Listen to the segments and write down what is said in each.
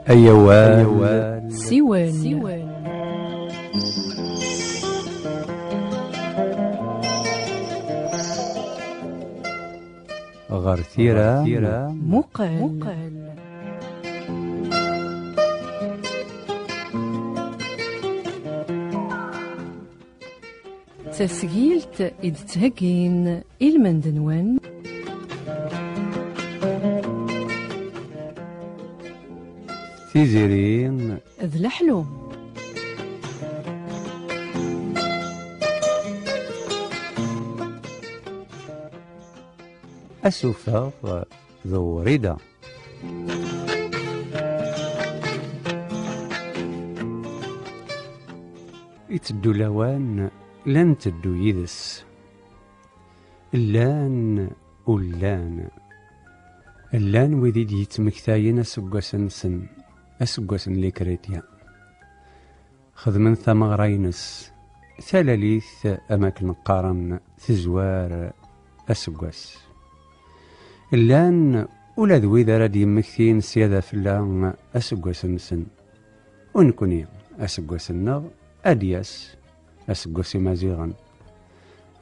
أيوان سيوان غرثيرة مقال تسجيلت إذ تهجين المندنوان تيزيرين ذ الحلوم أسوفا ذو رضا يتدو لوان لن تدو يدس اللان وذي يتمكتاين أسقوسن لي كريتيا خدمن ثمغرينس ثلاليث أماكن قارن تزوار أسقوس اللان ولا ذوي ذا راد يمكتين سيادة فلا أسقوسن ونكوني أسقوسن أدياس أسقوسي مازيغا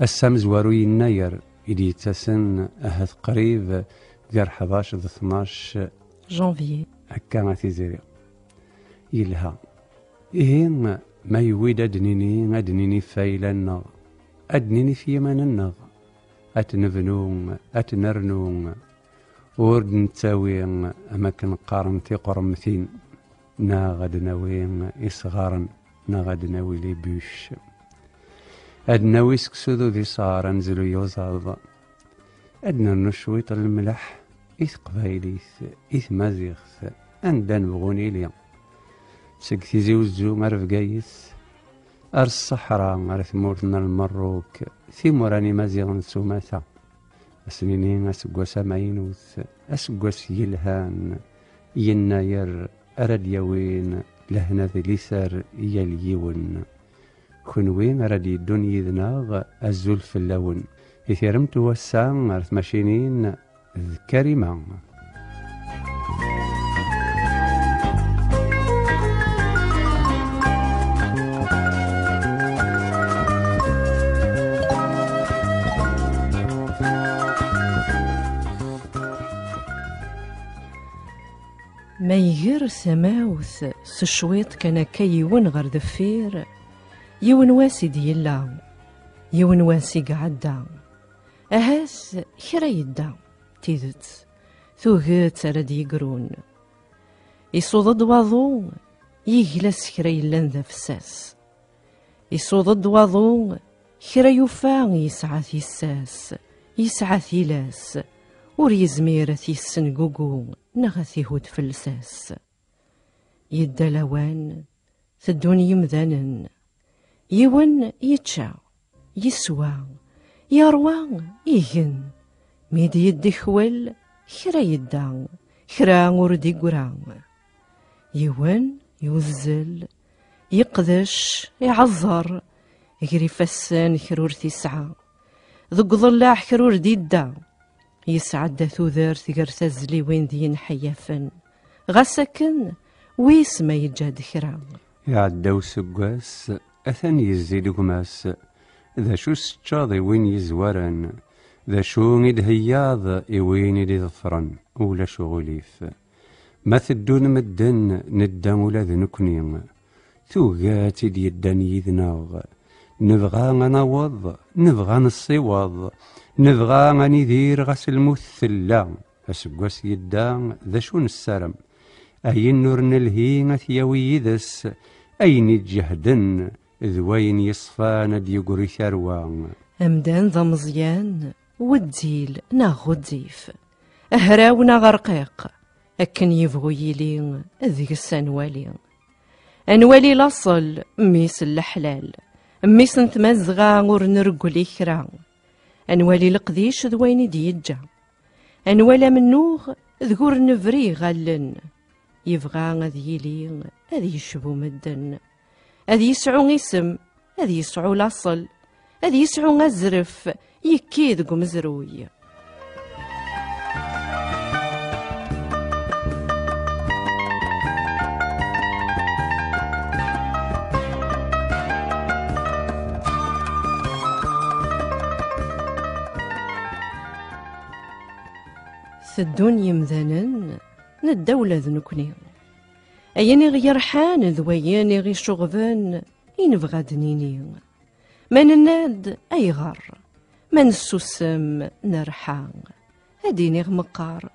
السمزوارو يناير إدي تسن أهد قريب ديال 11 ل 12 جانفي هكا ما تيزيري يلها إيه ما يويد أدنيني فايلا النغ أدنيني في يمان النغ أتنبنو أتنرنو ورد نتاوي أماكن قارنتي قرمثين نا غاد ناوي إصغارا نا غاد ناوي لي بوش أدناوي سكسودو دي صار نزلو يوزاض أدنا نشويط الملح إث قبايليث إث مازيغث أندان بغوني ليا سكتي زيوزو مرفقايث أر الصحراء أر ثمورتنا المروك ثموراني مازيغ نسوماتا أسنيني أسقوس ماينوث أسقوس يلهان يناير أرد يوين لهنا ذي ليسر يليون خنوين أرد يدون يذناغ الزول في اللون إثيرمت وسام أرث ماشينين كريمة ما يغير سماوث سشويط كان كيون غير دفير يون واسي ديلا يون واسي قعدا أهاس كرا يدا تيدت ثوغت راد يقرون يصوض واضو يجلس كرا يلان ذا فساس يصوض واضو كرا يوفا يسعى ثيساس يسعى ثيلاس ور يزمير ثيسن قوقو نغثي هود فلساس يدا لوان ثدون يمذانن يون يتشا يسوى يروى يهن ميد يدي خوال خرا يدا خرا وردي قرا يون يوزل يقدش يعذر يجري فسان خرور تسعة ذق ضلاع خرور ديدا يسعد ثوذر ثقر تزلي وين دين حيافن غسكن ويس ما يجاد خرا يعداو سقواس أثن يزيد قماس ذا شو ستشاضي وين يزورن ذا شو ندهياض وين يظفرن ولا شغليف ما ثدون مدن ندام ولا ذنكني ثوغات ديدان يذناغ نبغى نوض نبغى نصيوض نبغى ندير غس المثلا أسقواس يدا ذا شو نسرم أي النور نلهي ثياوي يدس أين يجهدن ذوين يصفان ديقري ثروان أمدان ذا مزيان وديل ناغديف أهراونا غرقيق أكن يبغو يلي ذيك السنوالي أنوالي لاصل ميس الحلال ميس نتمزغا ور نرقلي خرا أنوالي القديش ذوين ديجا أنوالا منوغ ذكور نفري غالن يبغى ذي يلي ذي يشبو مدن ذي يسعو اسم ذي يسعو لاصل ذي يسعو غزرف يكيد قمزروي ثدون يمذنن ندولة ذنكني أيني غير حان ذوياني غي شغبان ينبغى دنيني ما نناد أي غر ما نسوسم نرحان هديني غمقار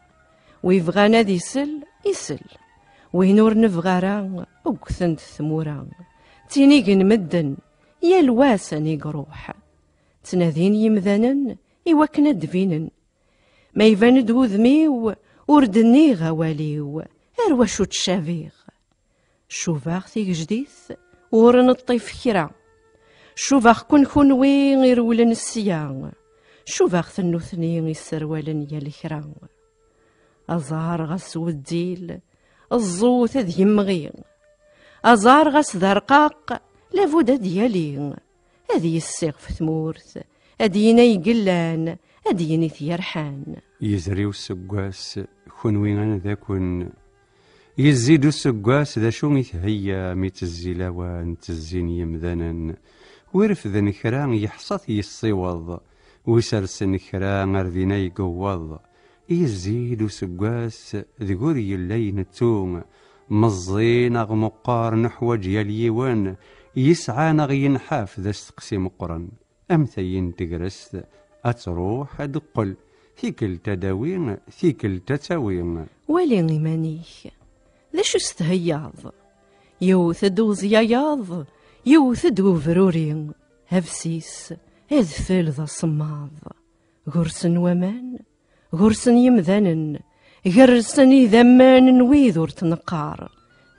ويبغى نادي يسل وينور نفغارا أكثنت ثمورا تينيقن مدن يا الواسن يقروح تنادين يمذنن إوكنا دفينن ما يبان دوذميو وردني غواليو أرواشو تشافيغ شوفاغ ثيك جديث ورن الطيف كرا شوفاغ كون وين غير ولن السيان شوفاغ ثنوثني يسروالن يا الكرا أزار غس وديل الزوث ذي يمغي أزار غس ذرقاق لابد ديالي هذي السيغ ثمورث أدينا يقلان أديني ثيرحان يزري السقاس خنوين أنا ذاكن يزيد السقاس ذا شو ميتهيا ميتزيلاوان تزين يمذنن ورفذن كران يحصث يصيوض ويسرسن كران أرذينا يقوض يزيد السقاس ذقوري اللين توم مزين أغمقار نحو جياليوان يسعى نغين حاف ذا استقسي مقرن أمثين تقرس أتروح أدقل ثيكل تداوين ثيكل تتاوين ولي إيمانيك ذا شو استهياض يوث دوزياياض يوث دو فرورين هفسيس هذفل ذا صماض غرسن ومان غرسن يمذنن غرسن يذمان نويذور تنقار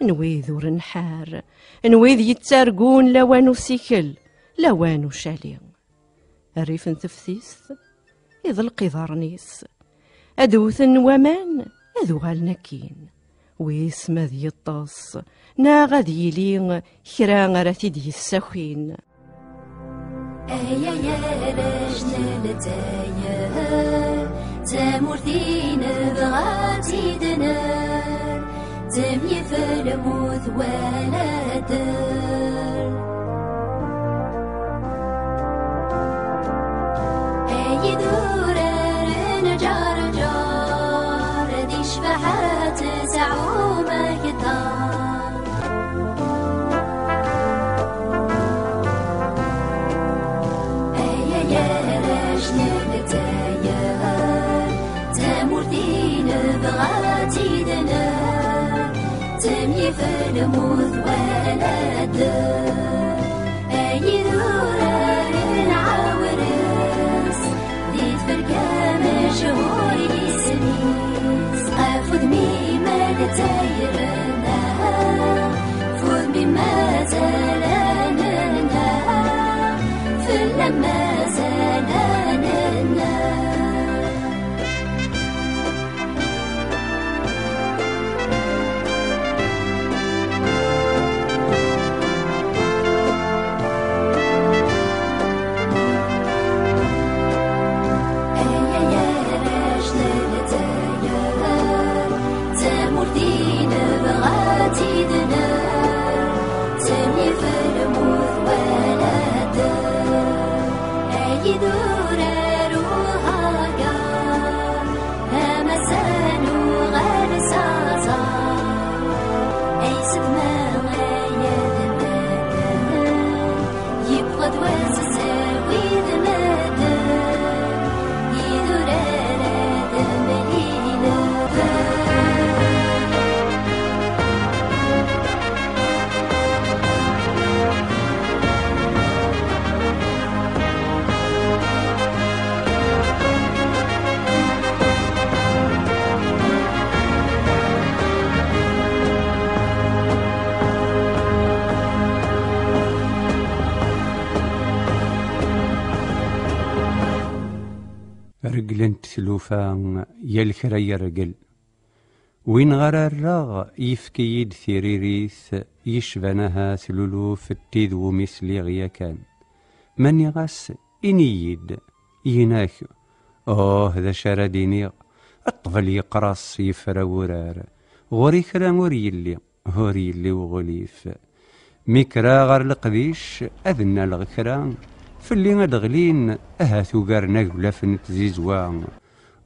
نويذور نحار نويذ يتارقون لوانو سيكل لوانو شالين الريف تفثيس إذ القذارنيس أدوثن ومان أذوغال نكين ويسم ذي الطاس ناغ ذيلين خران رثيد السخين أيا يا رجل لتايا تمرثين بغاتي دنار تمي في الموت ولا دار أي دورار جار جار دي شفحات سعوم كتار أي يا رجل لتايا تمرثين بغاتي دنار تمي في الموت ولا دار أي دورار عاورس ديت فرقا مشهور يسميس أفوذ ميما لتايرنا فوذ مما زالاننا فلما زالاننا رجلنت ثلوفان يا الكرا يرجل وين غرا الراغ يفكي يد ثيريريث يشبنها ثلولو في التيذ ومثلي غيا كان من يغس إنيد يناك ذا شرديني الطفل يقرص يفرا ورار غوري كرا هوري اللي وغليف ميكرا غر القديش أذنا الغكران فاللي غدغلين أهاتو قارنا قبلا فنت زيزوان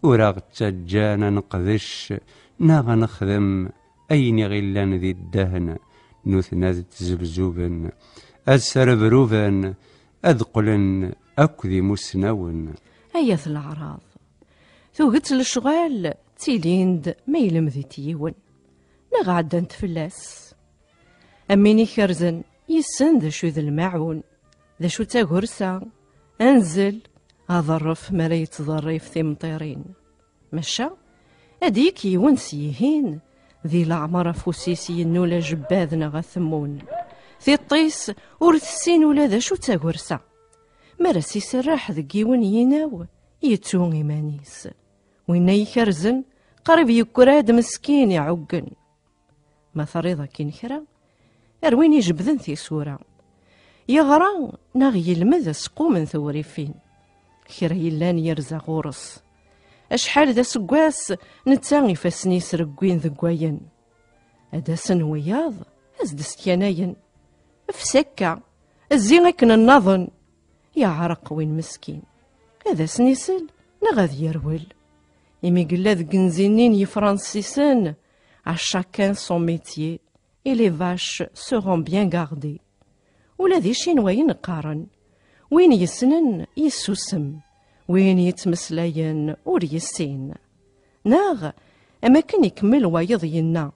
وراغ تجانا نقذش ناغ نخدم أين غلان ذي الدهن نوثنا ذي تزبزوبن أسر بروفن أدقلن أكذي مسنون. أياث الأعراض ثوقت الشغال تيليند ما يلمذي تيون ناغ عدنت فلاس أميني كرزن يسن ذا شو ذا المعون ذا شو تاغرسا أنزل أظرف مرا يتظرف ثي مطيرين مشا أديك يون سيهين ذي العمر فوسيسي نولا جباذنا غثمون ثي الطيس ورثسين ولا ذا شو تاغرسا مراسي سراح ذكيون يناو يتون إيمانيس وين يكرزن قريب يكراد مسكين يعقن ما ثريضا كين كرا أروين يجبذن ثي سورة يغرا ناغي يلمذ سقو من ثوريفين كرا يلان يرزا غورس أشحال ذا سقواس نتاغي فاسني سرقوين ذقوين أداسن وياض أزدس كياناين فسكا الزين أكن النظن يا عرق وين مسكين هذا سنيسل نغاذ يرول إمي قلا ذك نزينين يفرانسيسن à chacun son métier et les vaches seront bien gardées ولا ذي شينواين قارن وين يسنن يسوسم وين يتمسلاين ور يسين ناغ أما كان يكمل وايض ينا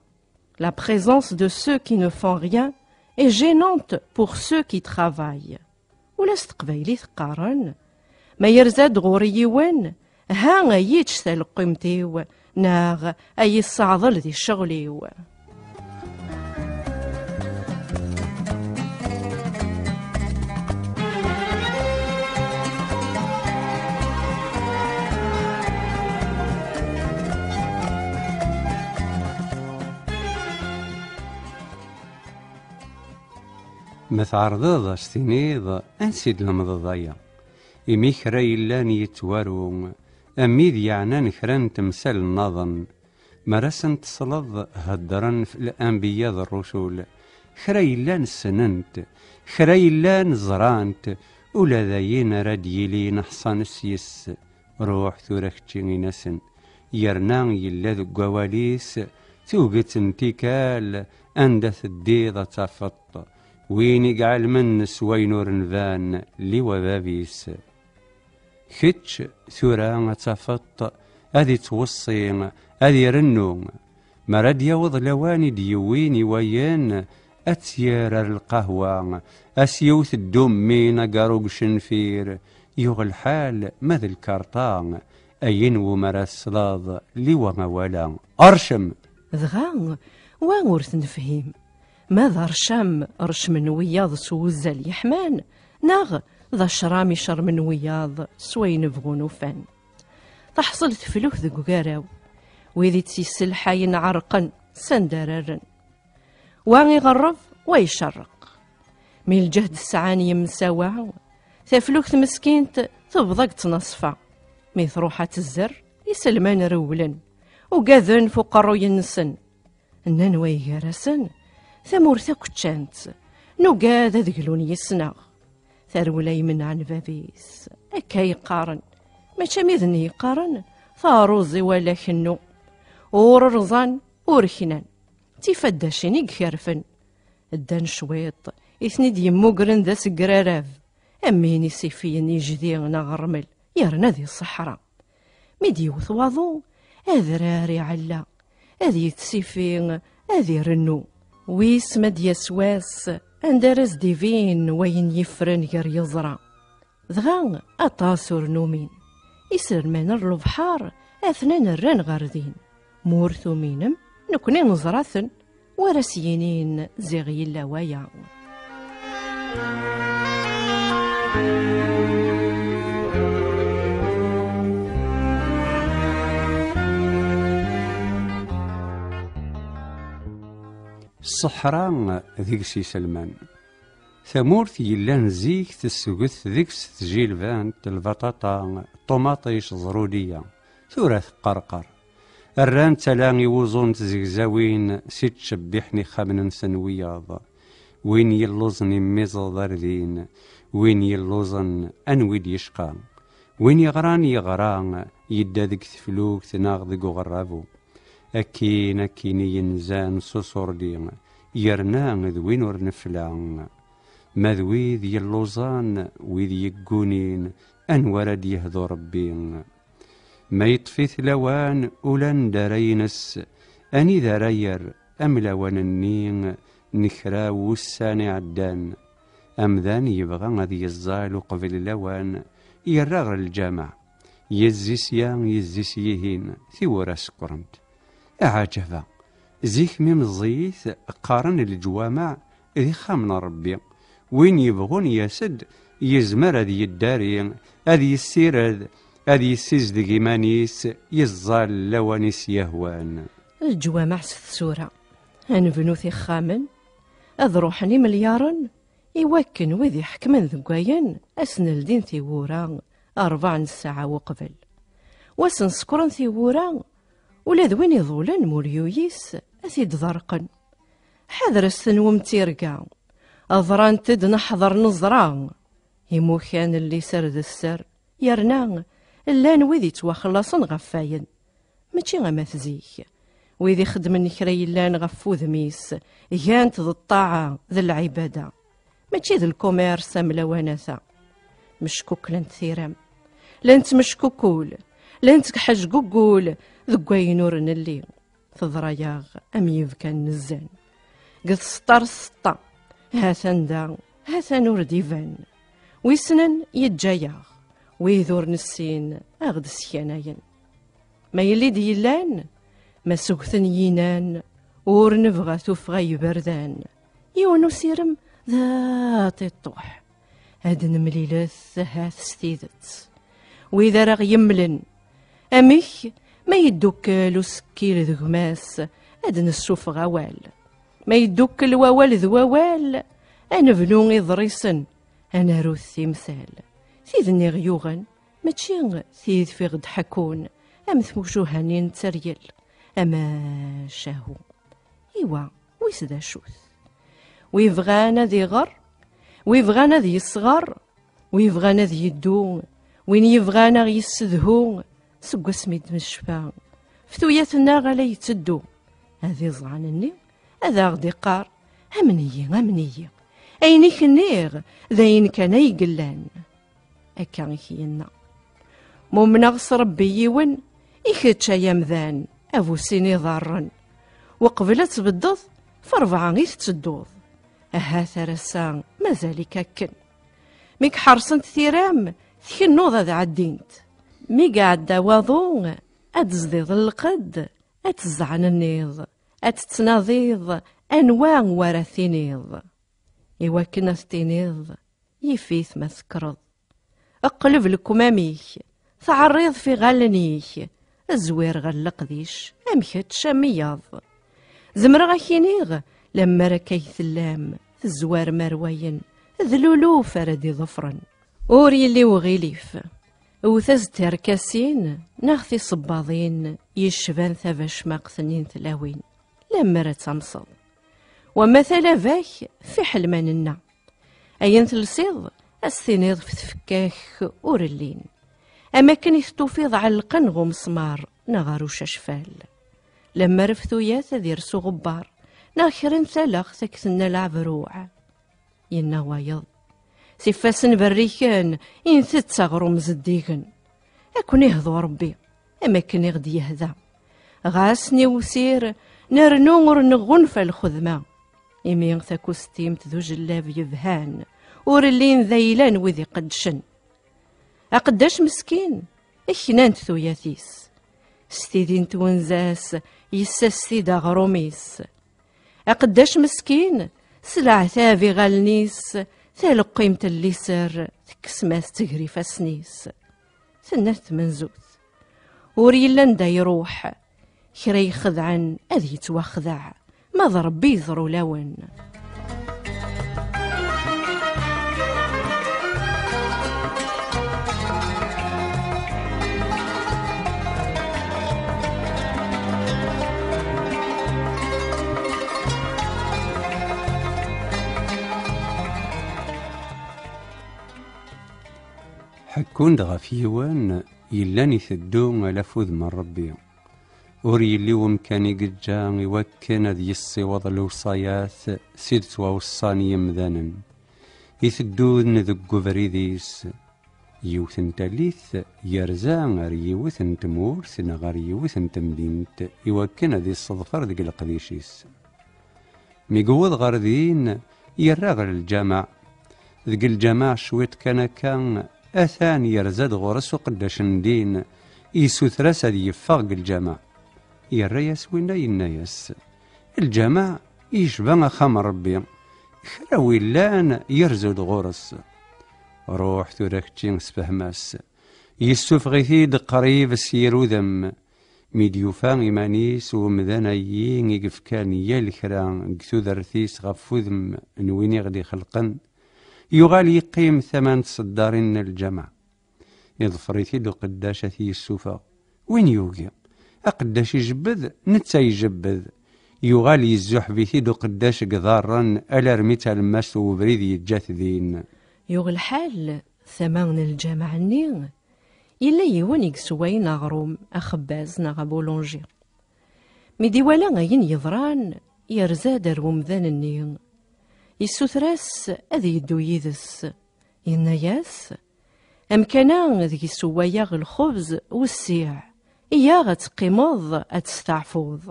la présence de ceux qui ne font rien est gênante pour ceux qui travaillent ولا استقبايلي تقارن ما يرزاد غوري وين ها يتش تلقيمتيو ناغ أي الصعضل ذي الشغليو ما تعرضض ستينيض أنسيد المضضايا إمي كرا يلان يتوارو أميد يعنان كران تمثال النظن مرسن تصلض هدران في الأنبياء الرسول كرا يلان سننت كرا يلان زرانت ولا ذاين راديلي نحصان السيس روح ثوركتشي نسن يرنان يلا ذو قواليس توقت انتكال أندث الديضة تفط وين يقعل من سوينور نفان لي وبابيس كتش ثورا تفط هذي توصي هذي رنو مراد يوض لواني ديويني وين أتيار القهوة أسيوث الدمين قاروق شنفير يغ الحال ماذا الكارطان أين ومراس صلاض لي وما ولا أرشم ذغان وانورث نفهم ماذا رشام رش من وياض سوزا اليحمان ناغ ذا شرامي شر من وياض سوين بغون وفان تحصل تفلوه ذو قاراو ويذي تسيسل حاين عرقا سندررن واني غرف ويشرق من الجهد السعاني مساواه تفلوك مسكينت تبضق تنصفا ميث روحة الزر يسلمان رولا وقاذن فوق الروي النسن النانوي غارسن ثمورثا كتشانت نوقاد ذقلون يسناغ ثرولاي من عن بابيس أكا يقارن ما شميذن يقارن ثاروزي ولا خنو وررزان ورخنان تيفداشين يكرفن الدان شويط يثني يموقرن ذا سقراراف أميني سيفين يجديغنا غرمل يرنا ذي الصحراء ميدي وثواضو أذراري علا أذي تسيفين أذي رنو ويس مد يسواس أندرس ديفين وين يفرن غير يزرع ذغان أطاسور نومين يسر من الربحار أثنان الرن غاردين مورثو مينم نكوني نزراثن ورسيينين زيغي اللوايا الصحراء ذيك سي سلمان ثمورث يلان زيك تسوقث ذيك ستجيل فانت البطاطا طوماطيش زرودية ثورة قرقر الران تلاغي وزون تزيزاوين سيت شبيحني خامن سنوياض وين يلوزني ميزو ذردين وين يلوزن أنويد يشقى وين يغران يغران يدا ديك تفلوك تناغ ديك غرابو أكين ينزان صصور لي يرنا ذوين ور نفلا ما ذويذ يلوزان ويذ يقونين أنورد يهدو ربي ما يطفي ثلوان أولان دارينس أني داراير أم لوان النين نكرا وساني عدان أمذان يبغى غادي يزال قبل اللوان يرغر الجامع يزيسيان يزيسيهين ثورة سكرمت أعجبا زيك ميم الزيث قارن الجوامع ذي خامنا ربي وين يبغون يسد يزمر هذي الداري هذي السيرد هذي السيز دي إيمانيس يزال لوانيس يهوان الجوامع سورة أنفنو ثي خامن أذ روحني مليارا يوكن وذي حكمن ذقاين أسن الدين ثيورا 4 ساعة وقبل واسن سكرن ثيورا ولا ذوين يظولن موليويس أثيد ضرقن حذر السنوم تيرقا أضران تد نحضر نزران يمو كان اللي سرد السر يرنا اللان وذي تواخلصن غفاين ماشي غما تزيك وذي خدمن كري اللان غفو ذميس يانت ذو الطاعة ذو العبادة ماشي ذو الكوميرس ملوانثا مشكوك لانت ثيرام لانت مشكوكول لانت كحج قوقول ذقاي نور نلي تضرياغ أم يفكان نزان قد سطر سطا هاثان دا هاثان نور ديفان ويسنن يتجاياغ ويذور نسين أغد سياناين ما يلي ديلان ما سوكثن ينان ور نبغى تفغي بردان يونو سيرم ذات الطوح هاد نمليلث هاث ستيدت وإذا راه يملن أميك ما يدوكلو سكيل ذغماس هاد نسوف غوال ما يدوكل ووال ذووال أنا بنو إضريسن أنا روث تمثال ثيذني غيوغن ماشي ثيذ في غد حكون أم ثموجوهانين تريل أما شاهو إيوا ويسدا شوث ويفغانا ذي غر ويفغانا ذي يصغر ويفغانا ذي يدو وين يفغانا يسدهو سقو سميد مشفا فتوياتنا غالا يتدو هذي زغانني هذا غدي قار أمنية أينيك النيغ ذاين كان يقلان أكا ينا ممنغص ربي يون إكتشا يمذان أبو سيني ضارن وقبلت بالضض فربعا غيث تدوض أها ثرسان مازالك أكن ميك حرصنت ثيرام ثكنوض ذا عدينت مي قاعد واضو أتزديض القد أتزعن النيض أتتناضيض أنواع ورا ثينيض إوا كنا ثتينيض يفيث ما سكرض أقلب الكماميك تعريض في غالنيك الزوير غلقديش أمكت شامياض زمر غاكينيغ لما ركي ثلام الزوار مروين ذلولو فردي ظفرا أوري اللي وغيليف وثز تركاسين ناخذي صباضين يشبان ثباش ماقثنين تلاوين لما رتمصل ومثلا فاك في حلماننا أين تلسيض السنيض في تفكاك أورلين أما كان يستوفيض على القنغ مسمار نغارو ششفال لما رفثويات ذي رسو غبار ناخرين ثلاخ ثكثنا العبروع ينا وايض سفاسن بريكان إن تتغرو مزديغن أكون يهضو ربي أما كان يغدي يهذا غاسني وسير نرنو ورنغون فالخذمة إمين ثاكو ستيمت ذو جلاب يبهان ورلين ذيلان وذي قدشن أقداش مسكين إحنان ثوياثيس ستيدين تونزاس يساستيدا غروميس أقداش مسكين سلع ثافي غالنيس ثالو قيمة اللي سر تكسماس تجري فاسنيس ثنات منزوث وريلان دا يروح كرا يخذعن أذي يتوخذع ما ضرب بيضرو لون حكون دغا فيوان يلان يثدو على فوذ من ربي ور يلي ومكاني قد جا يوكن هذ يصيوض الوصايات سيدت ووصاني يمذانا يثدون ذقو فريديس يوثن تاليث يرزان غير يوثن تمورث غير يوثن تمدينت يوكن هذه الصدفر ذق القديشيس ميقوض غردين يراغ الجامع ذق الجامع شويت كان أثان يرزاد غرس وقداش ندين يسوثرس هذه يفاق الجامع يريس وين ينايس الجامع يشبه خام ربي خراوي لان يرزود غرس روح ثوركتين سفهماس يسوف غيثيد قريب السيرو ذم ميديوفان إيمانيس ومذانيين يقف كان يالكران قثو ذرثيس غفوذم نويني غدي خلقن يغال يقيم 8 صدارين الجمع يظفريثي دو قداشة يسوفا وين يوقي أقداش يجبذ نتا يجبذ يغال يزوح بيثي دو قداش قذارا ألا رميتها الماس وبريد يجاث ذين يوغ الحال 8 الجامع النين إلا يوان يكسوين أغروم أخباز ناغ بولونجي ميدي ولا غاين يضران يرزاد الرمذان النين يسوثراس أذي يدو يدس يناياس أمكانا ذي سواياغ الخبز والسيع إيا غتقيمض أتستعفوض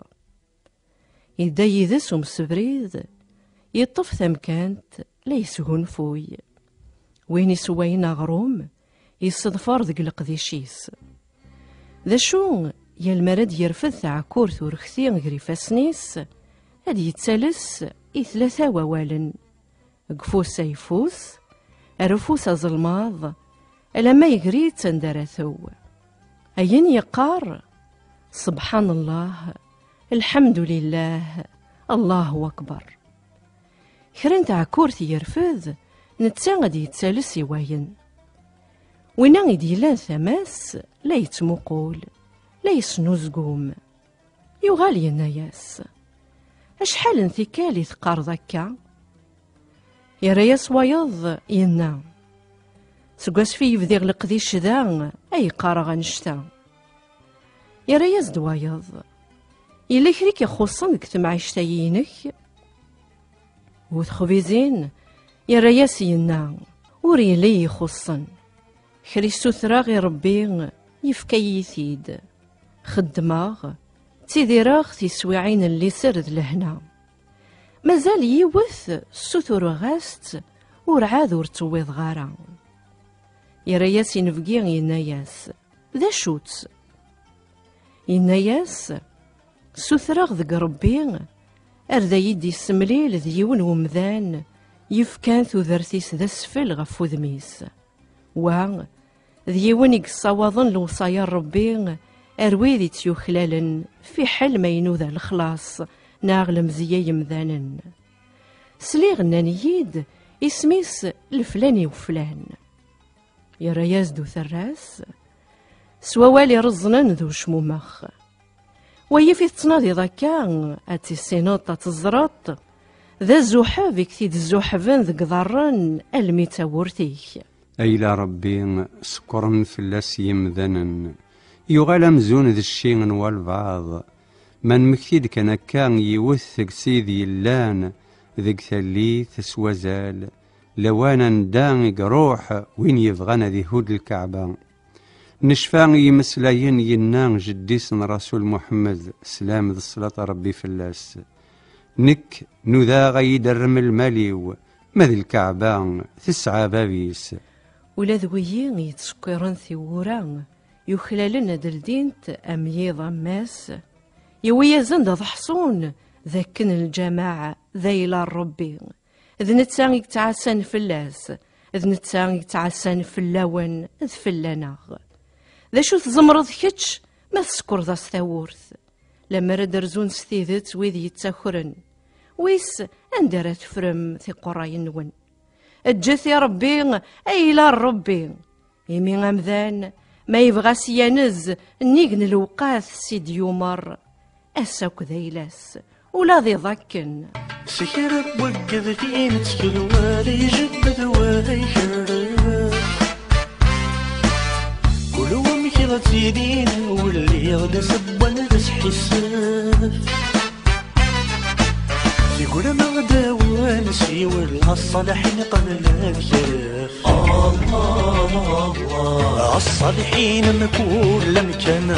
يدا يدس ومسبريد يطف ثمكانت ليس هنفوي وين يسواين أغروم يصدفار ذق القديشيس ذا شو يا المرد يرفض عكور ثورختي غري فاسنيس هاد يتسالس إثلاثة ووالن قفوس يفوس أرفوس ظلماض ألما يقري تندرثو أين يقار سبحان الله الحمد لله الله أكبر خرنت عكورتي يرفض نتسا غادي يتسالس يواين وينا غيدي لان ثماس لا يتمقول لا يسنوزقوم يغال يناياس أشحال انثكالي ثقار ذكا يراياس ويض ينا سقاس في يفذيغ لقديش ذا أي قارغ نشتا يراياس دوايض إلا كريك يخصن كتمع عشتايينك وثخبيزين يراياس ينا وري لي يخصن خريستو ثراغي ربي يفكي يثيد خدماغ تيديراغ تيسويعين اللي سرد لهنا مازال يوث سوثور غاست ورعاد ورتويض غارا يراياس ينفقي يناياس ذا شوت يناياس سوثراغ ذق ربي أردا يدي السمليل ذيون ومذان يفكان ثوذرتيس ذا سفل غف وذميس و ذيون يقصاوضن لوصايا ربي أرويذي تيوخلالن في حل ما ينوذا الخلاص ناغل مزيا يمذانن سليغ نانييد اسميس الفلاني وفلان يراياس دو ثراس سوالي رزنن ذو شمومخ ويفي تناضي ذاكا أتي السينوطة تزرط ذا الزحف يكتيد الزحفن ذا قضرن الميتا ورتيك أيلا ربي سكرن فلاس يمذنن يغال مزون ذا الشين والبعض من مكتيد كان يوثق سيدي اللان ذيك ثليث سوازال لوانا ندانق روح وين يبغانا ذي هود الكعبة نشفان يمسلاين ينان جديسن رسول محمد سلام ذي الصلاة ربي فلاس نك نذا غيدرم الماليو مذي الكعبة تسعى بابيس ولا ذويين يتسكرن ثوران يخلالن دلدينت أميض ماس يويا زند ضحصون ذاكن الجماعة ذيلا ربي إذ نتسان يتعسان فلاس إذ نتسان يتعسان فلاون إذ فلاناغ ذا شو تزمرض كتش ما تسكر ذا ستاورث لما رد رزون ستيذت ويذ يتساخرن ويس أندرت فرم في قراي نون الجث يا ربي أيلا ربي يمي غمذان ما يبغى سيانز نيقن الوقاث سيد يومر أساك ذيلاس ولا ذي ضكن سكر بوقذ فين تسلوالي جبد واي شرف كلهم كذا تزيدين واللي غدا سبان بس حساف يقول ما غدا وانسي ولا الصالحين قبل الكيف الصالحين مكول مكان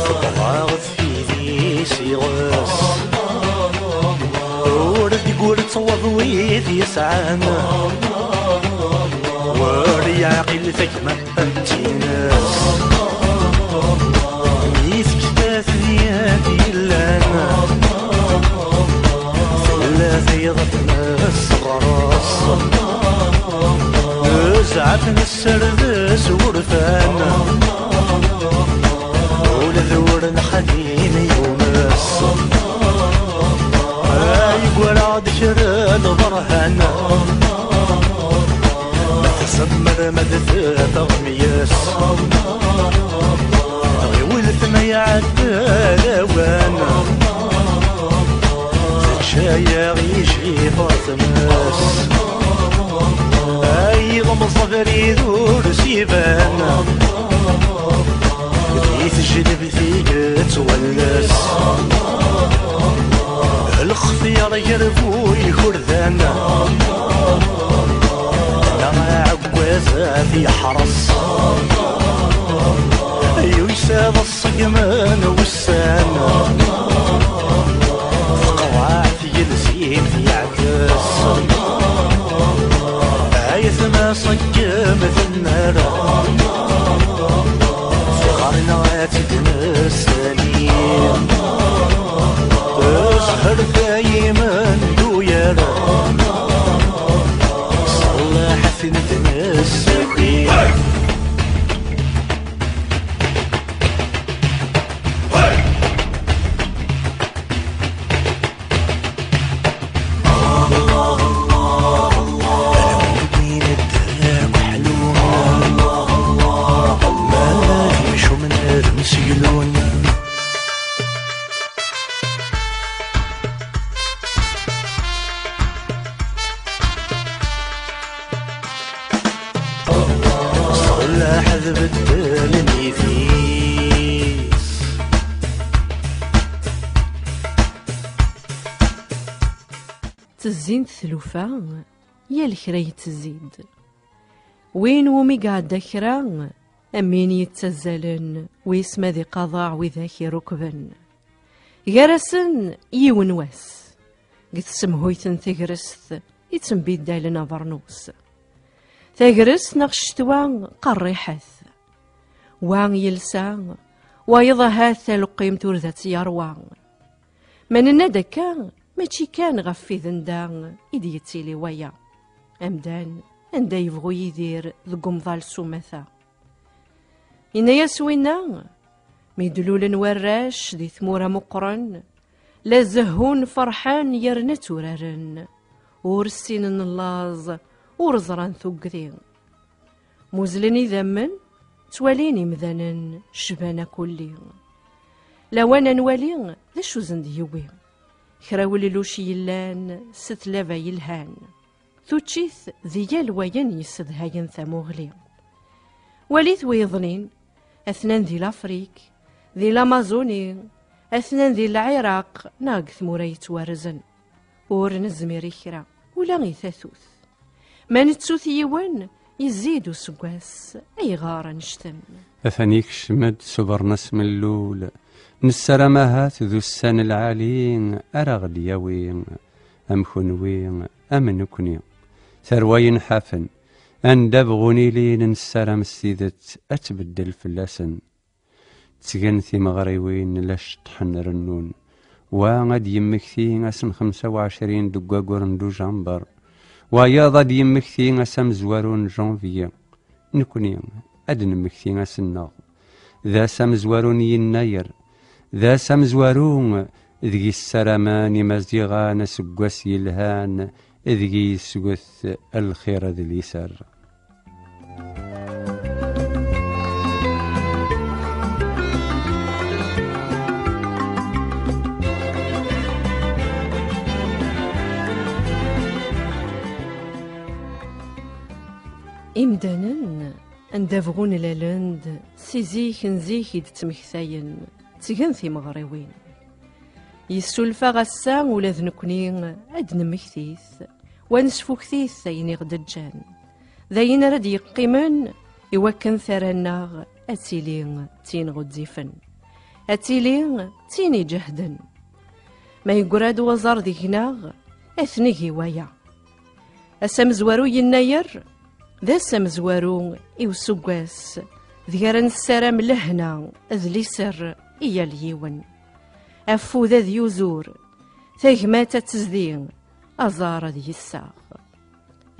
فضاغط في ذي سيغاس ورد يقول تصوض ويد يسعانا ورد يعقل ثكمة التيناس يسكتات ذياتي لنا ثلاثة يضطنا الصغراس نزعتنا السردس ورثانا ولذورنا خلينا يوماس يقول عاد شرال ضرهانا ما تسمر مدثة تغمياس غيولت ما يعدى لوانا شايا غيشي فاطماس ضم صغري ذور سيبانا يتجلب فيك تولس الخفير يربو يكردانا انا عقوازة في حرس يساد الصقمان والسانا قواعد يلسيم في عكاس ما صقم في النار صغارنا تتنسالين تسهر دايما دويانا صلاح تنتنسالين تزين ثلوفا يا الكرا يتزيد وين ومي قاعد كرا أمين يتزلن ويسما ذي قضاع وذاكي ركبن غرسن يون واس قد سمهويتن ثغرست يتنبيد دايلنا برنوس ثغرس نغشتوا قريحث وان يلسا ويضهات ثلقيم تورذات يروان من الندكا ماشي كان غفي ذندا إدي يتيلي ويا أمدان أندا يبغو يدير ذو قمضال سومثا إنا يسوينا ميدلول وراش ذي ثمورة مقرن لا زهون فرحان يرنا تورارن ورسين النلاز ورزران ثقذين موزلني ذمن تواليني مذنن شبانا كلي لوانا نوالي ذا شو زند يوي خراولي لوشي يلان ستلافا يلهان ثوتشيث ذي الوين يسدهاين ثموغلي وليث ويظنين أثنان ذي الأفريك ذي الأمازوني أثنان ذي العراق ناقث مريت وارزن ورنزميري خرا ولا غيثاثوث ما نتسوث يوان يزيدو سقاس أي غارة نشتم أثنيك شمد سبرنس من اللول نسرمهات ذو السن العالين أرغد يوين أم خنوين أم نكني ثروين حفن أندبغني لين نسرم السيدت أتبدل فلاسن تسقنثي مغريوين لاش طحن رنون وغد يمكثين أسن 25 دقاقور دو جامبر وياضد يمكثين أسم زوارون جانفيا نكني أدن مكثين أسناغ ذا سم زوارون يناير ذا سم زوارون ذي السرمان مزيغان سقوس يلهان ذي سقوث الخير ذي اليسار إمدانا اندافغون لالند سيزيك نزيك يدتمكثاين تيغن في مغريوين يسولفا غسا ولا ذنكني اد نمكثيث ونسفوكثيث ثاين غدجان ذاين راد يقيمن يوكن ثرانا اتيلين تين غدزيفن اتيلين تيني جهدن ما يقراد وزار ديكنا اثني هوايا السمزوارو يناير ذا السمزوارو يوسقاس ذيران السرام لهنا ذلي سر إيا اليون أفو ذا ذي يزور ثاقمات تزدين أزار ذي الساغ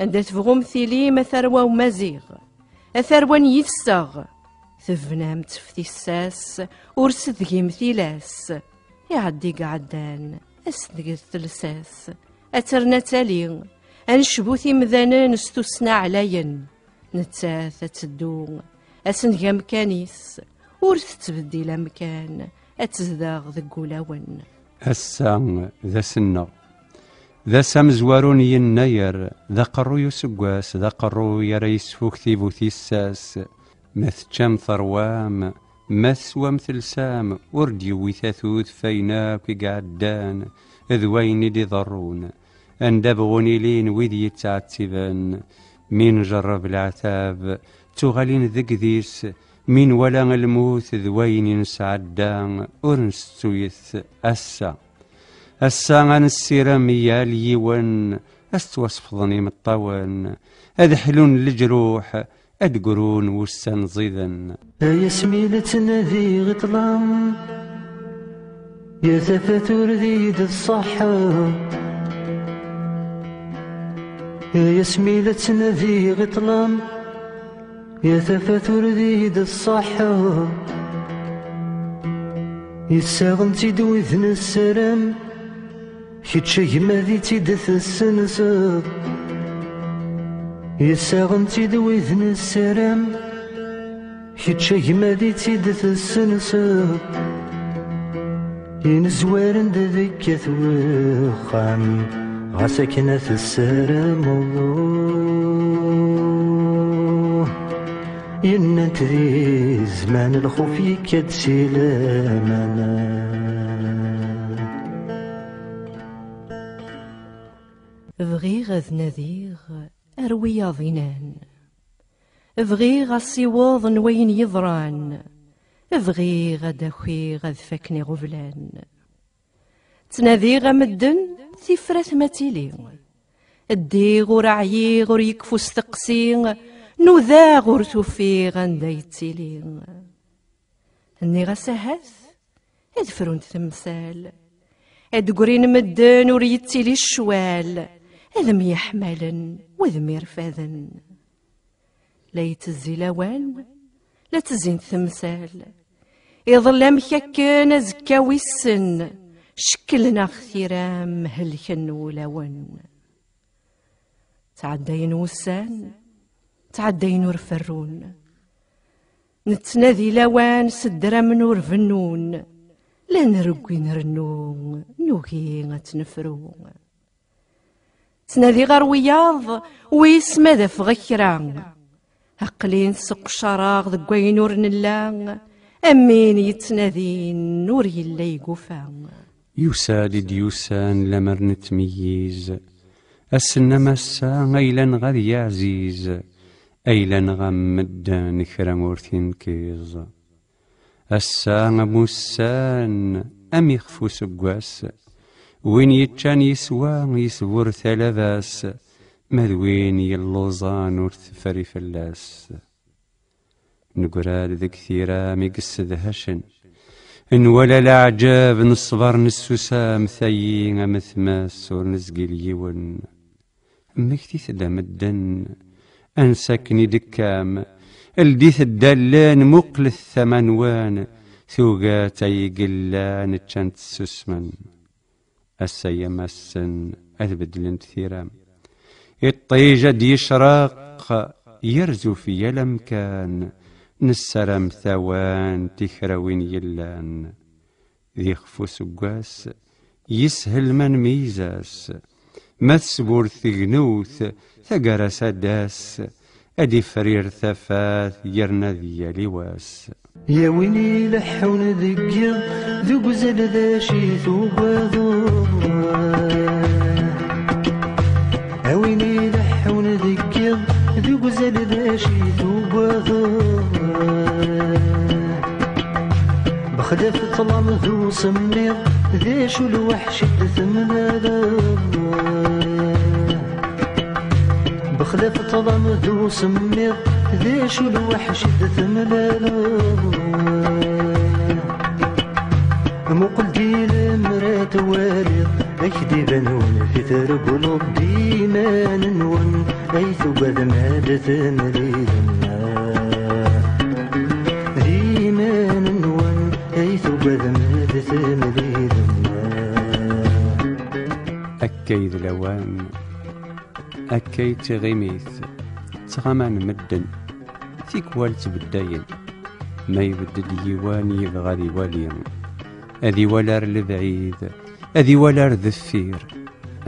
عند تفغم ثيلي ما ثروة ومزيغ أثروان يفساغ ثفنام تفتي الساس ورسد مثيلاس يعدي قعدان أسدق الثلساس أترنا تالي أنشبوثي مذانا نستوسنا عليا نتاث تدو أسنقا مكانيس ورث تبديل مكان أتزداغ ذقولاون هسا ذا سنة ذا سمزوارون يناير ذا قرو يسقواس ذا قرو يريس فوك ثيبو ثيساس مثجم ثروام مثوام ثلسام ورديو ثاثوث فينا في قعدان ذوين دي ضرون اندبغوني لين ويدي يتعتبان مين جرب العتاب تغالين ذقذيس مين ولا الموت ذوين نسعدان ورنستويث أسا عن السيرام ياليون أستوصفضني مطاون أدحلون الجروح أدقرون وسان زيدا يا سميلة نذي غطلام يا ثفثور ذيد الصحة يا سميلة نذي غطلام يا ثفثور ذيد الصحة يساغن تيدو إذن السلام كيتشاق ماذي تيدث السنساب يساغن تيدو إذن السلام كيتشاق ماذي تيدث السنساب ينزوارن ذيك ثوخام غاسكنا في السلام الله ينت ذي زمان الخوف يكاد سلامنا بغيغ نذيغ أروي ضنان بغيغ السيواض وين يضران بغيغ داخي غذفكني غفلان تناديغ مدن ثفرة متيلي الديغ ورعيغ وريكفو استقسيغ نذاغ ورتوفيغ اندايتيلي اني غسهث ادفرون تمثال ادقرين مدن وريتيلي الشوال اذم يحملا وذم يرفاذن لا يتزي لوان لا تزين تمثال يظل مكاكن ازكا ويسن شكلنا اخترام هلكن ولون تعدين وسان تعدين ورفرون نتنادي لوان سدرا من ورفنون لا نرقي نرنون نوغي نتنفرون تنادي غير وياض ويسما ذا فغكران عقلين سق شراغ ذقوين ورنلان أمين يتنادين نور يلا يقفان يسادد يسان لمر نتمييز السنة مسا غيلا غاد يعزيز أيلا غمدا نكرا مورثين كيز السان موسان أم يخفو سقواس وين يتشان يسوى يسبور ثلاثاس مذوين يلوزان ورثفري فلاس نقراد ذك ثيرا ميقصد هشن إن ولا الأعجاب نصبر نسوسام ثيين مثماس ورنزقي اليون مكتي ثدا مدن أنسكني دكام الديث الدلان مقل الثمنوان ثوغات يقلان تشانت السسمن السيم السن أثبدلن ثيرام الطيجة يشرق يرزو في يلمكان نسرم ثوان تخروين يلان ذي خفو سقاس يسهل من ميزاس ما تسبور ثغنوث ثقر سداس أدي فرير ثفاث يرنا ذي لواس. يا ويني لحون ذقيض ذوق زل ذا شي ثوب يا ويني لحون ذقيض ذوق زل ذا شي ثوب بخدف الظلام ذو سميض ذي شو الوحش ثملالا بخلاف الظلام ذو سميض ذي شو الوحش ثملالا مقل ديال مرات والد اكدي بنون في تربل ديما ننون ايثو بذ مادة ثمليلنا ديما ننون ايثو بذ مادة ثمليلنا أكيد لوان أكيد تغيميث تغمان مدن تيكوال تبداين ما يبدد يوان يبغى ذي والين أذي ولار لبعيد أذي ولار ذفير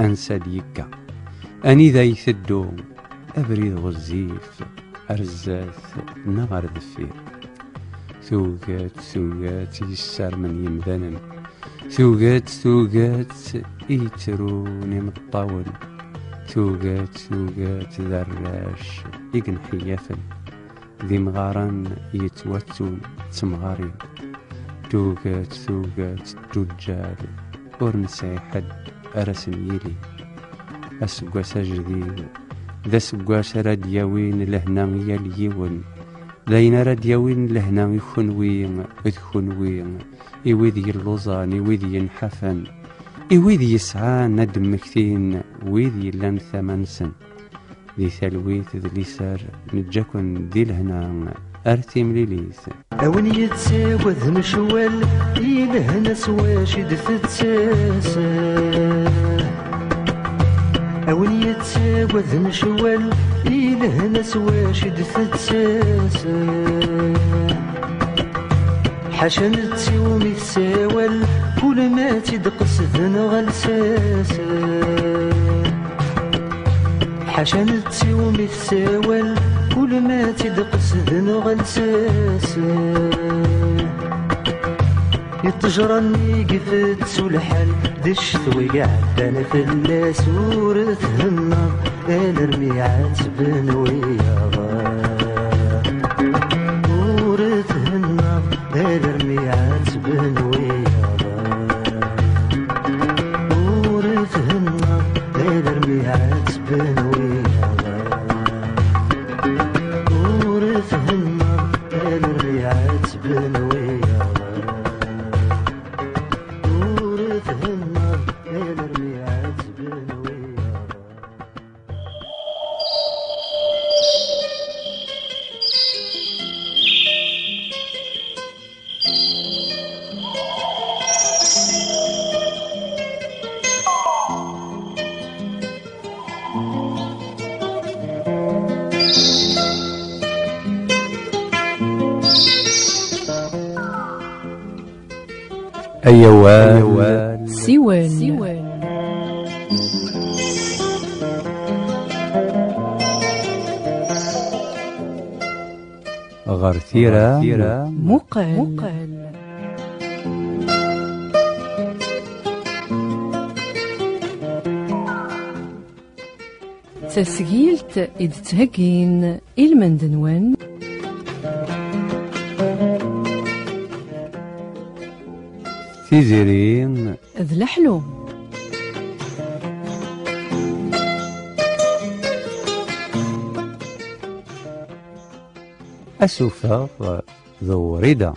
أنسى ديكا أني ذا يثدو أبريد غزيف أرزاث نغر ذفير ثوقات يسار من يمذنن ثوقات يتروني مطاول ثوقات ذراش يقن حيافن ذي مغارن يتوتون تمغارين ثوقات تجار ورنسي حد أرسن يلي أسقواس جديد ذا سقواس راد ياوين لهنا ياليون لين راد ياوين لهنا يخنوين إويذ اللوزان إويذ ينحفن إويذ يسعى ندم مكتين ويذ يلان ثمان سن ذي ثلويث ذي لسار نجاكن ذي لهنا أرتي مليليث أون يتساوذ مشوال يلهنا سواشد تتساسا أون يتساوذ مشوال يلهنا سواشد تتساسا حاشا نتسيومي تساوال كل ما تدقس ذنغ لساسا حاشا نتسيومي تساوال كل ما تدقس ذنغ لساسا يتجرني قفت سلحان ذي الشتوي قعدان في اللاس ورث النار الرميعات بنويا ورث النار الرميعات بنويا ورث النار الرميعات بنويا ورث النار الرميعات بنويا ورث النار الرميعات بنويا أيوال سوان غرثيرة مقل تسجيلت إذ تهجين المندنوان تيزيرين ذ الحلوم أسوفا ذو ردة